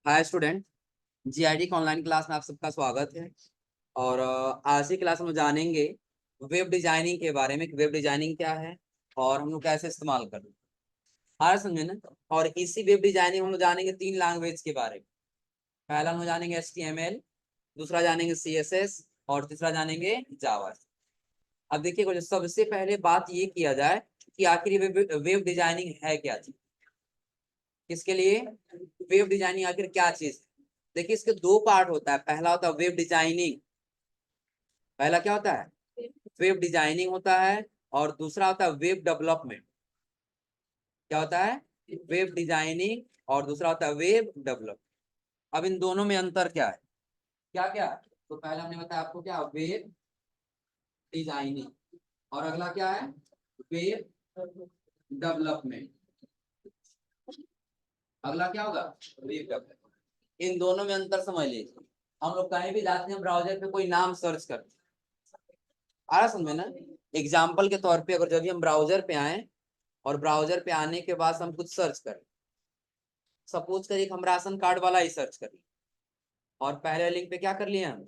Hi student. GIT की online class में आप सबका स्वागत है। और आज की क्लास में जानेंगे वेब डिजाइनिंग के बारे में कि वेब डिजाइनिंग क्या है और हम लोग कैसे इस्तेमाल करें। आ रहा समझे ना। और इसी वेब डिजाइनिंग हम लोग जानेंगे 3 लैंग्वेज के बारे में। पहला हम लोग जानेंगे HTML, दूसरा जानेंगे CSS और तीसरा जानेंगे जावा। अब देखिए कुछ सबसे पहले बात ये किया जाए कि आखिर ये वेब डिजाइनिंग है क्या चीज। किसके लिए वेब डिजाइनिंग आखिर क्या चीज है। देखिए इसके 2 पार्ट होता है। पहला होता है वेब डिजाइनिंग। पहला क्या होता है वेब डिजाइनिंग होता है। और दूसरा होता है वेब डेवलपमेंट। क्या होता है वेब डिजाइनिंग और दूसरा होता है वेब डेवलपमेंट। अब इन दोनों में अंतर क्या है, क्या क्या है? तो पहले हमने बताया आपको क्या वेब डिजाइनिंग और अगला क्या है वेब डेवलपमेंट। अगला क्या होगा वेब डेवलपमेंट। इन दोनों में अंतर समझ लीजिए। हम लोग कहीं भी जाते हैं ब्राउजर पे कोई नाम सर्च करते हैं, आ रहा समझ में ना। एग्जाम्पल के तौर पे अगर जब भी हम ब्राउजर पे आए और ब्राउजर पे आने के बाद हम कुछ सर्च करें, सपोज करिए हम राशन कार्ड वाला ही सर्च करिए और पहले लिंक पे क्या कर लिए हम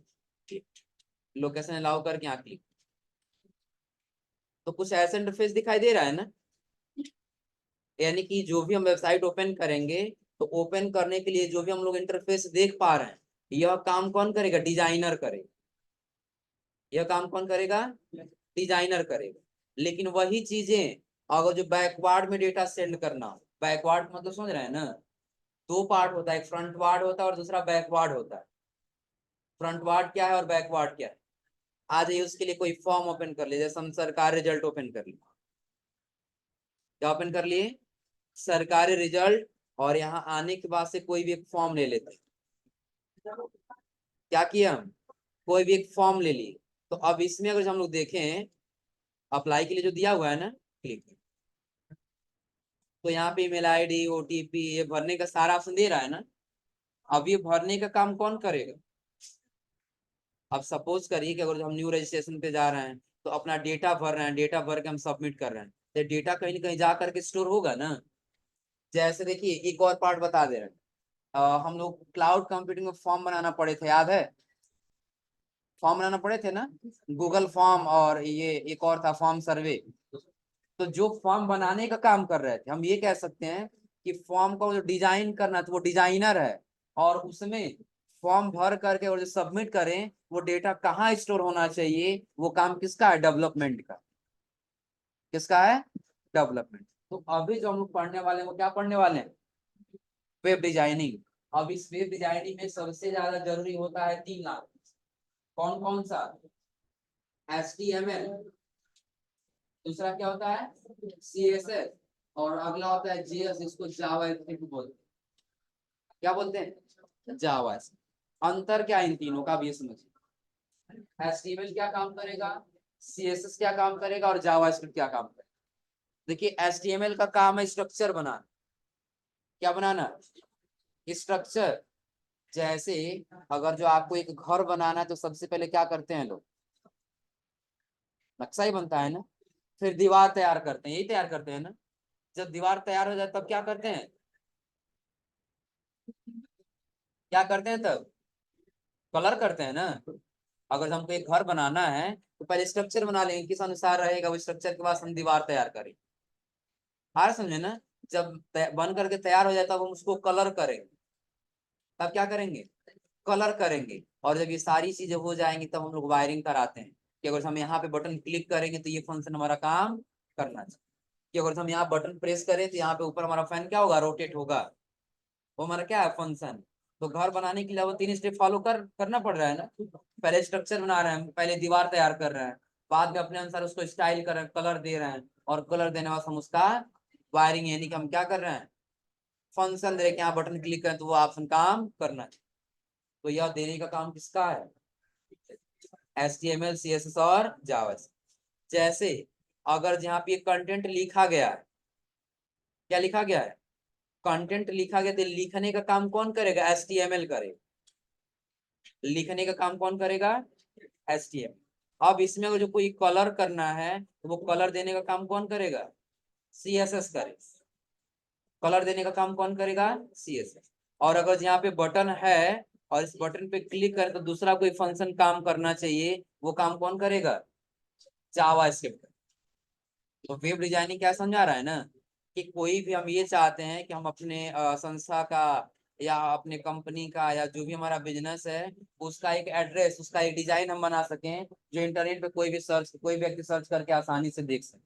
लोकेशन अलाउ करके यहाँ क्लिक, तो कुछ ऐसा इंटरफेस दिखाई दे रहा है ना। यानी कि जो भी हम वेबसाइट ओपन करेंगे तो ओपन करने के लिए जो भी हम लोग इंटरफेस देख पा रहे हैं, यह काम कौन करेगा डिजाइनर करेगा। यह काम कौन करेगा डिजाइनर करेगा। लेकिन वही चीजें अगर जो बैकवर्ड में डेटा सेंड करना, बैकवर्ड मतलब समझ रहे हैं ना। 2 पार्ट होता है, एक फ्रंट वार्ड होता है और दूसरा बैकवर्ड होता है। फ्रंट वार्ड क्या है और बैकवर्ड क्या है। आ जाइए उसके लिए कोई फॉर्म ओपन कर लीजिए। जैसे हम सरकारी रिजल्ट ओपन कर लिए, क्या ओपन कर लिए सरकारी रिजल्ट। और यहाँ आने के बाद से कोई भी एक फॉर्म ले लेते हैं। क्या किया हम कोई भी एक फॉर्म ले लिए। तो अब इसमें अगर हम लोग देखें अप्लाई के लिए जो दिया हुआ है ना, क्लिक, तो यहाँ पे ईमेल आईडी OTP ये भरने का सारा ऑप्शन दे रहा है ना। अब ये भरने का काम कौन करेगा। अब सपोज करिए कि अगर हम न्यू रजिस्ट्रेशन पे जा रहे हैं तो अपना डेटा भर रहे हैं, डेटा भर के हम सबमिट कर रहे हैं, तो डेटा कहीं ना कहीं जा करके स्टोर होगा ना। जैसे देखिए एक और पार्ट बता दे रहे हैं। हम लोग क्लाउड कंप्यूटिंग में फॉर्म बनाना पड़े थे, याद है। फॉर्म बनाना पड़े थे ना, गूगल फॉर्म और ये एक और था फॉर्म सर्वे। तो जो फॉर्म बनाने का काम कर रहे थे हम ये कह सकते हैं कि फॉर्म को जो डिजाइन करना था वो डिजाइनर है। और उसमें फॉर्म भर करके और जो सबमिट करें वो डेटा कहाँ स्टोर होना चाहिए, वो काम किसका है डेवलपमेंट का। किसका है डेवलपमेंट। तो अभी जो हम लोग पढ़ने वाले हैं वो क्या पढ़ने वाले हैं वेब डिजाइनिंग। अब इस वेब डिजाइनिंग में सबसे ज्यादा जरूरी होता है 3 लाख। कौन कौन सा HTML, दूसरा क्या होता है CSS और अगला होता है JS, इसको जावास्क्रिप्ट बोलते हैं। क्या बोलते हैं जावा। अंतर क्या है इन तीनों का भी ये समझिए। HTML क्या काम करेगा, CSS क्या काम करेगा और जावास्क्रिप्ट क्या काम करेगा। देखिए HTML का काम है स्ट्रक्चर बनाना। क्या बनाना स्ट्रक्चर। जैसे अगर जो आपको एक घर बनाना है तो सबसे पहले क्या करते हैं लोग नक्शा ही बनता है ना, फिर दीवार तैयार करते हैं, यही तैयार करते हैं ना। जब दीवार तैयार हो जाए तब क्या करते हैं, क्या करते हैं तब कलर करते हैं ना। अगर हमको एक घर बनाना है तो पहले स्ट्रक्चर बना लेंगे किस अनुसार रहेगा, वो स्ट्रक्चर के बाद हम दीवार तैयार करेंगे। आ समझे ना। जब बन करके तैयार हो जाए तब हम उसको कलर करेंगे। तब क्या करेंगे कलर करेंगे। और जब ये सारी चीजें हो जाएंगी तब हम लोग वायरिंग कराते हैं कि अगर हम यहाँ पे बटन क्लिक करेंगे तो ये फंक्शन हमारा काम करना चाहिए। कि अगर हम यहाँ बटन प्रेस करें तो यहाँ पे ऊपर हमारा फैन क्या होगा रोटेट होगा। वो हमारा क्या है फंक्शन। तो घर बनाने के लिए वो 3 स्टेप फॉलो करना पड़ रहा है ना। पहले स्ट्रक्चर बना रहे हैं, पहले दीवार तैयार कर रहे हैं, बाद में अपने अनुसार उसको स्टाइल कर रहे हैं, कलर दे रहे हैं और कलर देने बाद हम उसका वायरिंग यानी कि हम क्या कर रहे हैं फंक्शन दे रहे हैं कि यहाँ बटन क्लिक करें तो वो ऑप्शन काम करना चाहिए। तो यह देने का काम किसका है HTML CSS और जावा। जैसे अगर जहाँ पे कंटेंट लिखा गया है, क्या लिखा गया है कंटेंट लिखा गया तो लिखने का काम कौन करेगा HTML करेगा। लिखने का काम कौन करेगा HTML। अब इसमें अगर जो कोई कलर करना है तो वो कलर देने का काम कौन करेगा CSS करेगा। कलर देने का काम कौन करेगा CSS। और अगर यहाँ पे बटन है और इस बटन पे क्लिक करें तो दूसरा कोई फंक्शन काम करना चाहिए, वो काम कौन करेगा? जावास्क्रिप्ट। तो वेब डिजाइनिंग क्या समझा रहा है ना, कि कोई भी हम ये चाहते हैं कि हम अपने संस्था का या अपने कंपनी का या जो भी हमारा बिजनेस है उसका एक एड्रेस, उसका एक डिजाइन हम बना सकें जो इंटरनेट पे कोई व्यक्ति सर्च करके आसानी से देख सके।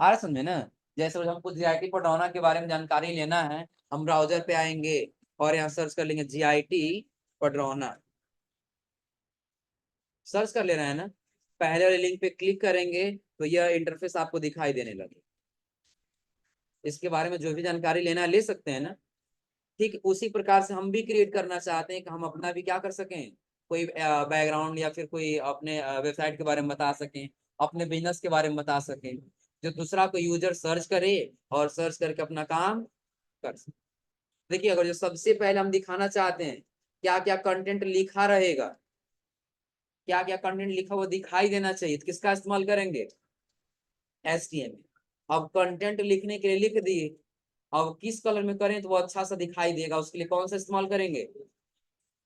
आ रहा समझे ना? जैसे हमको जीआईटी पटौना के बारे में जानकारी लेना है, हम ब्राउजर पे आएंगे और यहाँ सर्च कर लेंगे जीआईटी पटरौना, सर्च कर ले रहे हैं ना, पहले वाले लिंक पे क्लिक करेंगे तो यह इंटरफेस आपको दिखाई देने लगे। इसके बारे में जो भी जानकारी लेना है ले सकते हैं ना। ठीक उसी प्रकार से हम भी क्रिएट करना चाहते हैं कि हम अपना भी क्या कर सकें, कोई बैकग्राउंड या फिर कोई अपने वेबसाइट के बारे में बता सकें, अपने बिजनेस के बारे में बता सकें, जो दूसरा कोई यूजर सर्च करे और सर्च करके अपना काम कर सके। देखिए अगर जो सबसे पहले हम दिखाना चाहते हैं क्या क्या कंटेंट लिखा रहेगा, क्या क्या कंटेंट लिखा हुआ दिखाई देना चाहिए, तो किसका इस्तेमाल करेंगे? HTML। अब कंटेंट लिखने के लिए लिख दिए, अब किस कलर में करें तो वो अच्छा सा दिखाई देगा, उसके लिए कौन सा इस्तेमाल करेंगे?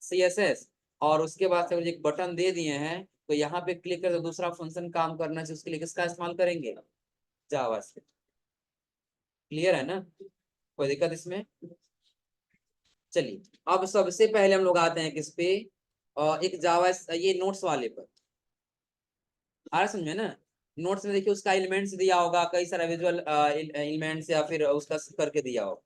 CSS। और उसके बाद से एक बटन दे दिए हैं तो यहाँ पे क्लिक कर तो दूसरा फंक्शन काम करना चाहिए, उसके लिए किसका इस्तेमाल करेंगे? जावास्क्रिप्ट। क्लियर है ना? कोई दिक्कत इसमें? चलिए अब सबसे पहले हम लोग आते हैं किस पे, एक जावा, ये नोट्स वाले पर। आ रहा समझे ना? नोट्स में देखिए उसका एलिमेंट्स दिया होगा, कई सारा विजुअल एलिमेंट्स या फिर उसका करके दिया होगा।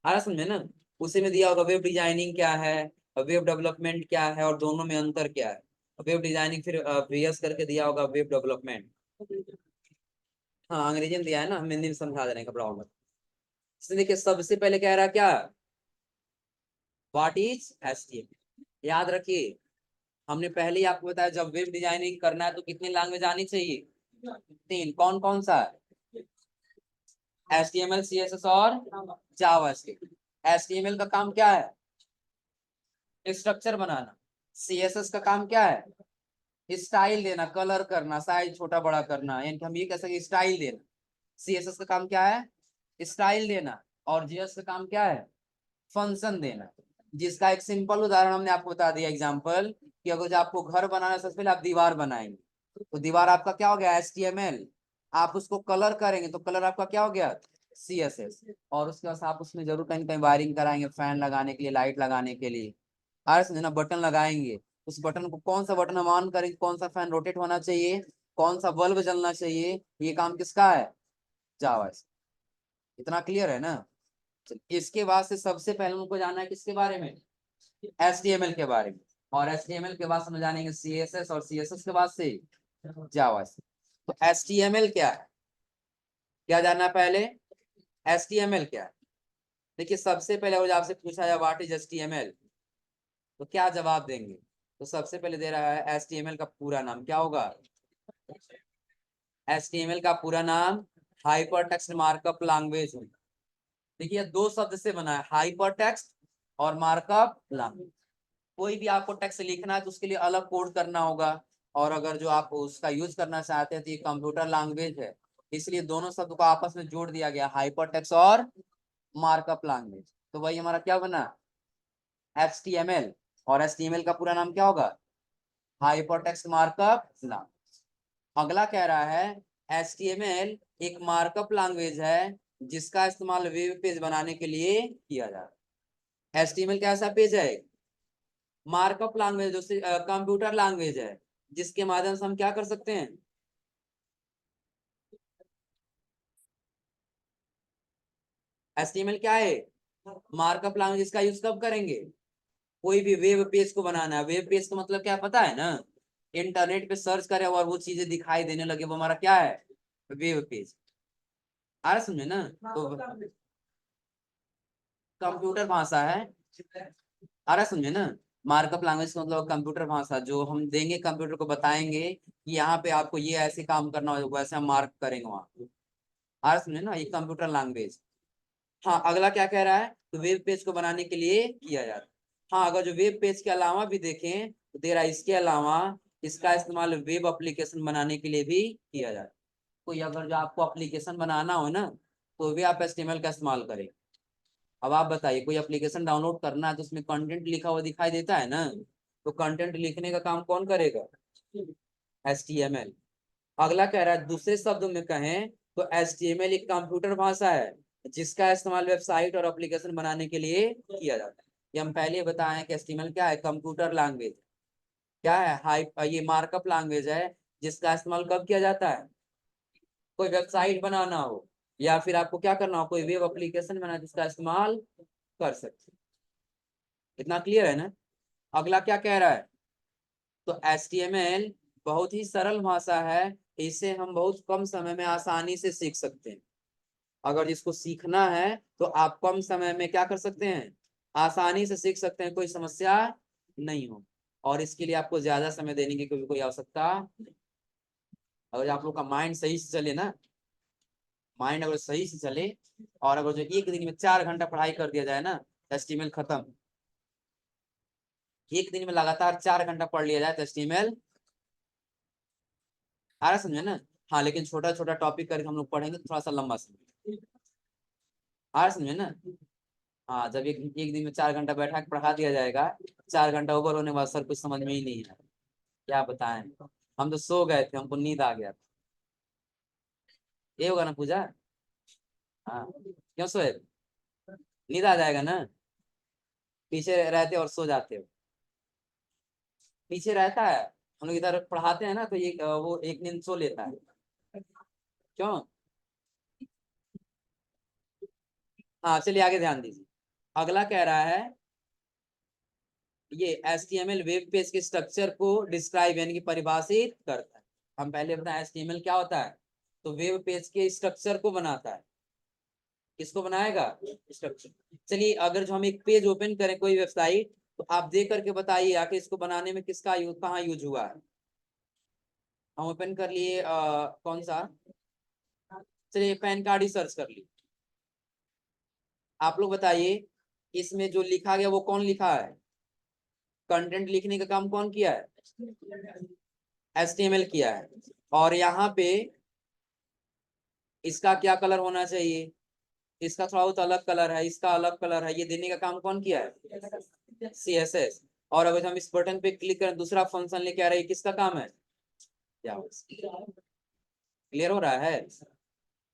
आ रहा समझे ना? उसी में दिया होगा वेब डिजाइनिंग क्या है, वेब डेवलपमेंट क्या है, और दोनों में अंतर क्या है। वेब डिजाइनिंग फिर VS करके दिया होगा वेब डेवलपमेंट। हाँ अंग्रेजी में दिया है ना, हम हिंदी में समझा देने का प्रॉब्लम। इसमें देखिए सबसे पहले कह रहा क्या, व्हाट इज HTML। याद रखिए हमने पहले ही आपको बताया जब वेब डिजाइनिंग करना है तो कितनी लैंग्वेज आनी चाहिए? 3। कौन कौन सा? HTML, CSS और जावास्क्रिप्ट। HTML का काम क्या है? स्ट्रक्चर बनाना। CSS का काम क्या है? स्टाइल देना, कलर करना, साइज छोटा बड़ा करना, यानी कि हम ये कह सकते स्टाइल देना। CSS का काम क्या है? स्टाइल देना। और JS का काम क्या है? फंक्शन देना। जिसका एक सिंपल उदाहरण हमने आपको बता दिया एग्जांपल, कि अगर जो आपको घर बनाना है सबसे पहले आप दीवार बनाएंगे तो दीवार आपका क्या हो गया? HTML। आप उसको कलर करेंगे तो कलर आपका क्या हो गया? CSS। और उसके बाद आप उसमें जरूर कहीं कहीं वायरिंग कराएंगे, फैन लगाने के लिए, लाइट लगाने के लिए, समझे ना, बटन लगाएंगे। उस बटन को कौन सा बटन हम ऑन करेंगे, कौन सा फैन रोटेट होना चाहिए, कौन सा बल्ब जलना चाहिए, ये काम किसका है? जावा। इतना क्लियर है ना? इसके बाद से सबसे पहले उनको जानना है किसके बारे में? HTML के बारे में। और HTML के बाद हम जानेंगे CSS, और CSS के बाद से जावा। तो HTML क्या है, क्या जानना है पहले? HTML क्या है? देखिए सबसे पहले अगर आपसे पूछा जाए व्हाट इज HTML तो क्या जवाब देंगे? तो सबसे पहले दे रहा है HTML का पूरा नाम क्या होगा? HTML का पूरा नाम हाइपर टेक्स्ट मार्कअप लैंग्वेज। देखिए दो शब्द से बना है, हाइपर टेक्स्ट और मार्कअप लैंग्वेज। कोई भी आपको टेक्स्ट लिखना है तो उसके लिए अलग कोड करना होगा, और अगर जो आप उसका यूज करना चाहते हैं तो ये कंप्यूटर लैंग्वेज है, इसलिए दोनों शब्द को आपस में जोड़ दिया गया, हाइपर टेक्स्ट और मार्कअप लैंग्वेज। तो वही हमारा क्या बना? HTML। और HTML का पूरा नाम क्या होगा? Hyper text markup language. अगला कह रहा है HTML एक मार्कअप लैंग्वेज है जिसका इस्तेमाल वेब पेज बनाने के लिए किया जाता है। HTML कैसा पेज है? मार्कअप लैंग्वेज, जो कंप्यूटर लैंग्वेज है जिसके माध्यम से हम क्या कर सकते हैं? HTML क्या है? Markup language. इसका यूज कब करेंगे? कोई भी वेब पेज को बनाना है। वेब पेज का मतलब क्या पता है ना? इंटरनेट पे सर्च करे और वो चीजें दिखाई देने लगे, वो हमारा क्या है? Web page. आ रहा समझे ना? तो कंप्यूटर भाषा है। आ रहा समझे ना? मार्कअप लैंग्वेज का मतलब कंप्यूटर भाषा, जो हम देंगे कंप्यूटर को, बताएंगे कि यहाँ पे आपको ये ऐसे काम करना होगा, वैसे हम मार्क करेंगे वहां। आ रहा समझे ना? ये कंप्यूटर लैंग्वेज। हाँ अगला क्या कह रहा है, तो वेब पेज को बनाने के लिए किया जाता है। हाँ अगर जो वेब पेज के अलावा भी देखें तो तेरा इसके अलावा इसका इस्तेमाल वेब एप्लीकेशन बनाने के लिए भी किया जाता है। कोई अगर जो आपको एप्लीकेशन बनाना हो ना तो भी आप HTML का इस्तेमाल करें। अब आप बताइए, कोई एप्लीकेशन डाउनलोड करना है तो उसमें कंटेंट लिखा हुआ दिखाई देता है ना, तो कंटेंट लिखने का काम कौन करेगा? HTML। अगला कह रहा है, दूसरे शब्दों में कहें तो HTML एक कंप्यूटर भाषा है जिसका इस्तेमाल वेबसाइट और एप्लीकेशन बनाने के लिए किया जाता है। ये हम पहले बताए हैं कि HTML क्या है, कंप्यूटर लैंग्वेज। क्या है? ये मार्कअप लैंग्वेज है जिसका इस्तेमाल कब किया जाता है? कोई वेबसाइट बनाना हो या फिर आपको क्या करना हो, कोई वेब एप्लीकेशन बनाना, जिसका इस्तेमाल कर सकते। इतना क्लियर है ना? अगला क्या कह रहा है, तो HTML बहुत ही सरल भाषा है, इसे हम बहुत कम समय में आसानी से सीख सकते हैं। अगर इसको सीखना है तो आप कम समय में क्या कर सकते हैं? आसानी से सीख सकते हैं, कोई समस्या नहीं हो। और इसके लिए आपको ज्यादा समय देने की कोई आवश्यकता नहीं। अगर आप लोग का माइंड सही से चले ना, माइंड अगर सही से चले, और अगर जो एक दिन में 4 घंटा पढ़ाई कर दिया जाए ना, HTML खत्म। एक दिन में लगातार 4 घंटा पढ़ लिया जाए तो HTML आ रहा समझे ना? हाँ, लेकिन छोटा छोटा टॉपिक करके हम लोग पढ़ेंगे तो थोड़ा सा लंबा समय आ रहा समझे ना? हाँ, जब एक दिन में 4 घंटा बैठा के पढ़ा दिया जाएगा, 4 घंटा ओवर होने के बाद सर कुछ समझ में ही नहीं है, क्या बताएं। हम तो सो गए थे, हमको नींद आ गया था। ये होगा ना पूजा? हाँ, क्यों सोए? नींद आ जाएगा ना? पीछे रहते और सो जाते हो? पीछे रहता है, हम लोग इधर पढ़ाते हैं ना, तो ये वो एक नींद सो लेता है। क्यों? हाँ, चलिए आगे ध्यान दीजिए। अगला कह रहा है, ये HTML वेब पेज के स्ट्रक्चर को डिस्क्राइब यानी कि परिभाषित करता है। हम पहले बताएं HTML क्या होता है, तो वेब पेज के स्ट्रक्चर को बनाता है। किसको बनाएगा? स्ट्रक्चर। चलिए, अगर जो हम एक पेज ओपन करें कोई वेबसाइट, तो आप देख करके बताइए आके इसको बनाने में किसका यूज, कहाँ यूज हुआ है। हम ओपन कर लिए कौन सा, चलिए पैन कार्ड ही सर्च कर लिए। आप लोग बताइए, इसमें जो लिखा गया वो कौन लिखा है? कंटेंट लिखने का काम कौन किया है? HTML किया है। और यहाँ पे इसका क्या कलर होना चाहिए? इसका थोड़ा बहुत अलग कलर है, इसका अलग कलर है, ये देने का काम कौन किया है? CSS। और अगर हम इस बटन पे क्लिक करें, दूसरा फंक्शन लेके आ रहा है, किसका काम है? क्लियर हो रहा है?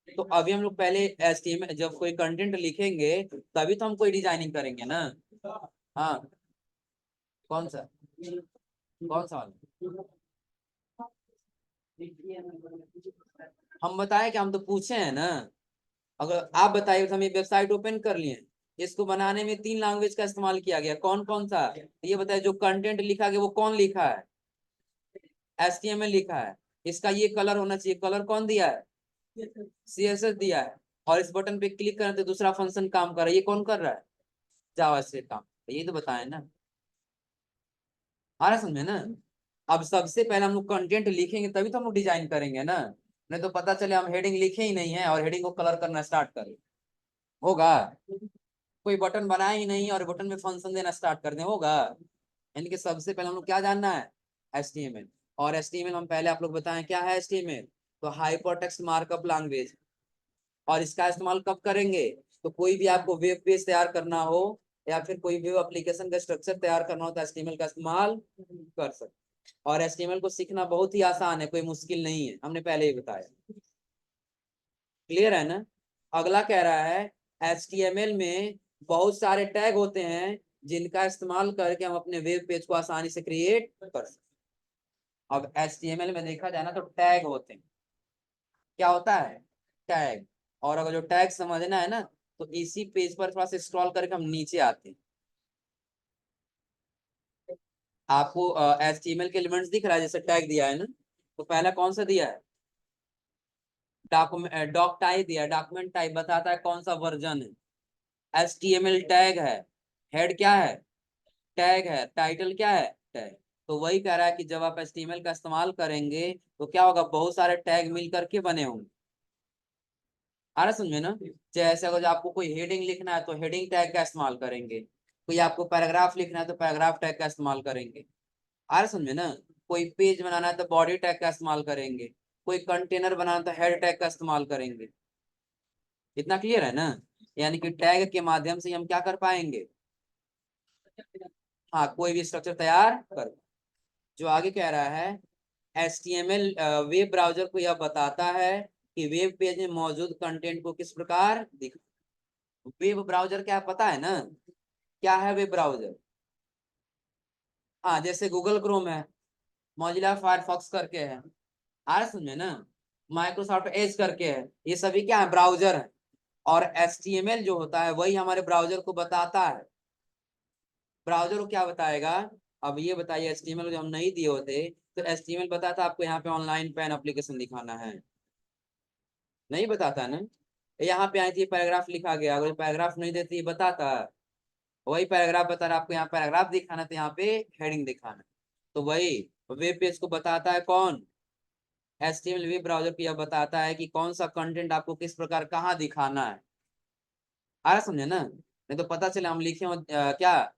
तो अभी हम लोग पहले HTML, जब कोई कंटेंट लिखेंगे तभी तो हम कोई डिजाइनिंग करेंगे ना। हाँ, कौन सा, कौन सा वाला? हम बताएं कि हम तो पूछे हैं ना। अगर आप बताइए तो हम ये वेबसाइट ओपन कर लिए, इसको बनाने में 3 लैंग्वेज का इस्तेमाल किया गया, कौन कौन सा? ये बताइए, जो कंटेंट लिखा गया वो कौन लिखा है? HTML लिखा है। इसका ये कलर होना चाहिए, कलर कौन दिया है? CSS दिया है। और इस बटन पे क्लिक करें तो दूसरा फंक्शन काम कर रहा है, ये कौन कर रहा है? जावास्क्रिप्ट काम। तो ये तो बताए ना, आ रहा समझे ना? अब सबसे पहले हम लोग कंटेंट लिखेंगे तभी तो हम लोग डिजाइन करेंगे ना। नहीं तो पता चले हम हेडिंग लिखे ही नहीं है और हेडिंग को कलर करना स्टार्ट करें, होगा? कोई बटन बनाए ही नहीं और बटन में फंक्शन देना स्टार्ट कर दें, होगा? यानी कि सबसे पहले हम लोग क्या जानना है? HTML। और HTML हम पहले आप लोग बताएं क्या है HTML, तो हाइपरटेक्स्ट मार्कअप लैंग्वेज। और इसका इस्तेमाल कब करेंगे? तो कोई भी आपको वेब पेज तैयार करना हो या फिर कोई वेब एप्लीकेशन का स्ट्रक्चर तैयार करना हो तो HTML का इस्तेमाल कर सकते। और HTML को सीखना बहुत ही आसान है, कोई मुश्किल नहीं है, हमने पहले ही बताया। क्लियर है ना? अगला कह रहा है, HTML में बहुत सारे टैग होते हैं जिनका इस्तेमाल करके हम अपने वेब पेज को आसानी से क्रिएट कर सकते। अब HTML में देखा जाए ना तो टैग होते हैं। क्या होता है? टैग। और अगर जो टैग समझना है ना, तो इसी पेज पर थोड़ा सा स्क्रॉल करके हम नीचे आते हैं। आपको HTML के एलिमेंट्स दिख रहा है, जैसे टैग दिया है ना, तो पहला कौन सा दिया है? डॉक्यूमेंट, डॉक टाइप दिया है, डॉक्यूमेंट टाइप बताता है कौन सा वर्जन है। HTML टैग है। हेड क्या है? टैग है। टाइटल क्या है? टैग। तो वही कह रहा है कि जब आप HTML का इस्तेमाल करेंगे तो क्या होगा, बहुत सारे टैग मिल करके बने होंगे। आ रहा समझे ना? जैसे अगर आपको कोई हेडिंग लिखना है तो हेडिंग टैग का इस्तेमाल करेंगे, कोई आपको पैराग्राफ लिखना है तो पैराग्राफ टैग का इस्तेमाल करेंगे। आ रहा समझे ना? कोई पेज बनाना है तो बॉडी टैग का इस्तेमाल करेंगे, कोई कंटेनर बनाना है तो हेड टैग का इस्तेमाल करेंगे। इतना क्लियर है ना। यानी कि टैग के माध्यम से हम क्या कर पाएंगे, हाँ कोई भी स्ट्रक्चर तैयार कर। जो आगे कह रहा है, HTML वेब ब्राउजर को यह बताता है कि वेब पेज में मौजूद कंटेंट को किस प्रकार दिख। वेब ब्राउजर क्या पता है ना, क्या है वेब ब्राउजर? हाँ जैसे गूगल क्रोम है, मोजिला फायरफॉक्स करके है, आ रहा समझे ना, माइक्रोसॉफ्ट एज करके है, ये सभी क्या है, ब्राउजर है। और HTML जो होता है वही हमारे ब्राउजर को बताता है। ब्राउजर को क्या बताएगा? अब ये बताइए, HTML जो हम नहीं दिए होते तो HTML बताता आपको यहाँ पे ऑनलाइन पैन एप्लीकेशन दिखाना है, नहीं बताता ना। यहाँ पे आई थी पैराग्राफ लिखा गया, अगर पैराग्राफ नहीं देती बताता, वही पैराग्राफ बता रहा आपको यहाँ पैराग्राफ दिखाना तो यहाँ पे हेडिंग दिखाना। तो वही वेब पेज को बताता है कौन, HTML वेब ब्राउजर को यह बताता है कि कौन सा कंटेंट आपको किस प्रकार कहाँ दिखाना है। आ रहा समझे ना, नहीं तो पता चले हम लिखे हो क्या,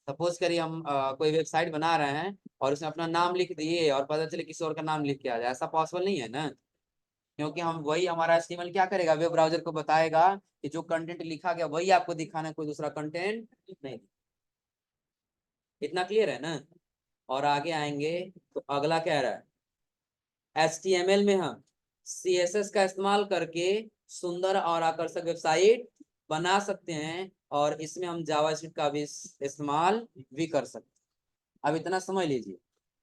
सपोज करिए हम कोई वेबसाइट बना रहे हैं और उसमें अपना नाम लिख दिए और पता चले किसी और का नाम लिख के आ जाए, ऐसा पॉसिबल नहीं है ना। क्योंकि हम वही हमारा HTML क्या करेगा, वेब ब्राउजर को बताएगा कि जो कंटेंट लिखा गया वही आपको दिखाना है, कोई दूसरा कंटेंट नहीं। इतना क्लियर है ना। और आगे आएंगे तो अगला कह रहा है, HTML में हम CSS का इस्तेमाल करके सुंदर और आकर्षक वेबसाइट बना सकते हैं, और इसमें हम जावास्क्रिप्ट का भी इस्तेमाल भी कर सकते हैं। अब इतना समझ लीजिए,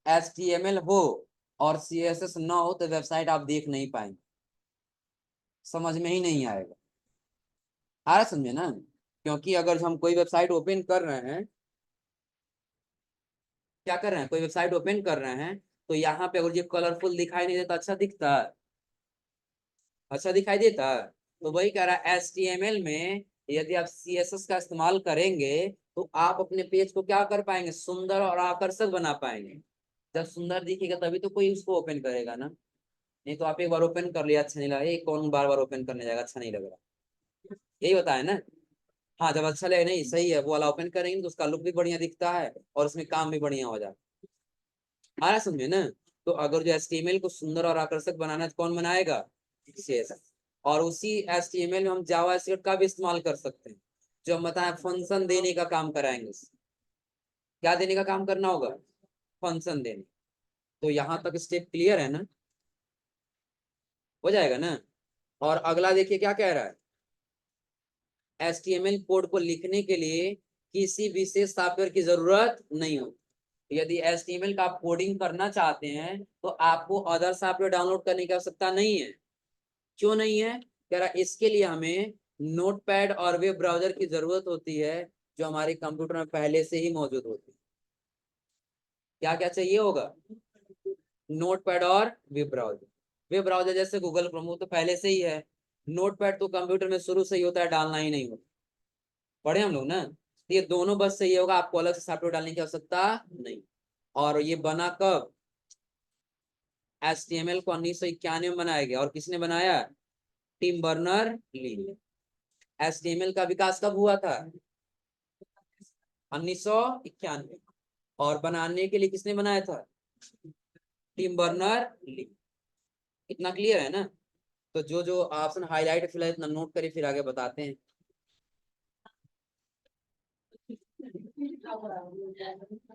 HTML हो और CSS ना हो तो वेबसाइट आप देख नहीं पाएंगे, समझ में ही नहीं आएगा। आ रहा समझे ना। क्योंकि अगर हम कोई वेबसाइट ओपन कर रहे हैं, क्या कर रहे हैं, कोई वेबसाइट ओपन कर रहे हैं, तो यहाँ पे अगर ये कलरफुल दिखाई नहीं देता, अच्छा दिखता है, अच्छा दिखाई देता है। तो वही कह रहा है, HTML में यदि आप CSS का इस्तेमाल करेंगे तो आप अपने पेज को क्या कर पाएंगे, सुंदर और आकर्षक बना पाएंगे। जब सुंदर दिखेगा तभी तो कोई उसको ओपन करेगा ना, नहीं तो आप एक बार ओपन कर लिया, अच्छा नहीं लगा, ये कौन बार बार ओपन करने जाएगा, अच्छा नहीं लग रहा, यही बताया ना। हाँ जब अच्छा लगे, नहीं सही है, वो वाला ओपन करेंगे तो उसका लुक भी बढ़िया दिखता है और उसमें काम भी बढ़िया हो जाता है। आ रहा समझे ना। तो अगर जो HTML को सुंदर और आकर्षक बनाना है तो कौन बनाएगा, CSS। और उसी HTML में हम जावास्क्रिप्ट का भी इस्तेमाल कर सकते हैं, जो हम बताएं फंक्शन देने का काम कराएंगे। क्या देने का काम करना होगा, फंक्शन देने। तो यहाँ तक स्टेप क्लियर है ना, हो जाएगा ना। और अगला देखिए क्या कह रहा है, HTML कोड को लिखने के लिए किसी विशेष सॉफ्टवेयर की जरूरत नहीं होती। यदि HTML का आप कोडिंग करना चाहते हैं तो आपको अदर सॉफ्टवेयर डाउनलोड करने की आवश्यकता नहीं है। क्यों नहीं है, कह रहा इसके लिए हमें नोटपैड और वेब ब्राउजर की जरूरत होती है, जो हमारे कंप्यूटर में पहले से ही मौजूद होती है। क्या क्या चाहिए होगा, नोटपैड और वेब ब्राउजर। वेब ब्राउजर जैसे गूगल क्रोम तो पहले से ही है, नोटपैड तो कंप्यूटर में शुरू से ही होता है, डालना ही नहीं होता, पढ़े हम लोग ना। तो ये दोनों बस सही होगा, आपको अलग से सॉफ्टवेयर डालने की आवश्यकता नहीं। और ये बना कब, HTML को 1991 में बनाया गया, और किसने बनाया, टिम बर्नर ली। HTML का विकास कब हुआ था, 1991। और बनाने के लिए किसने बनाया था, टिम बर्नर ली। इतना क्लियर है ना। तो जो जो ऑप्शन हाईलाइट फिलहाल इतना नोट करिए, फिर आगे बताते हैं।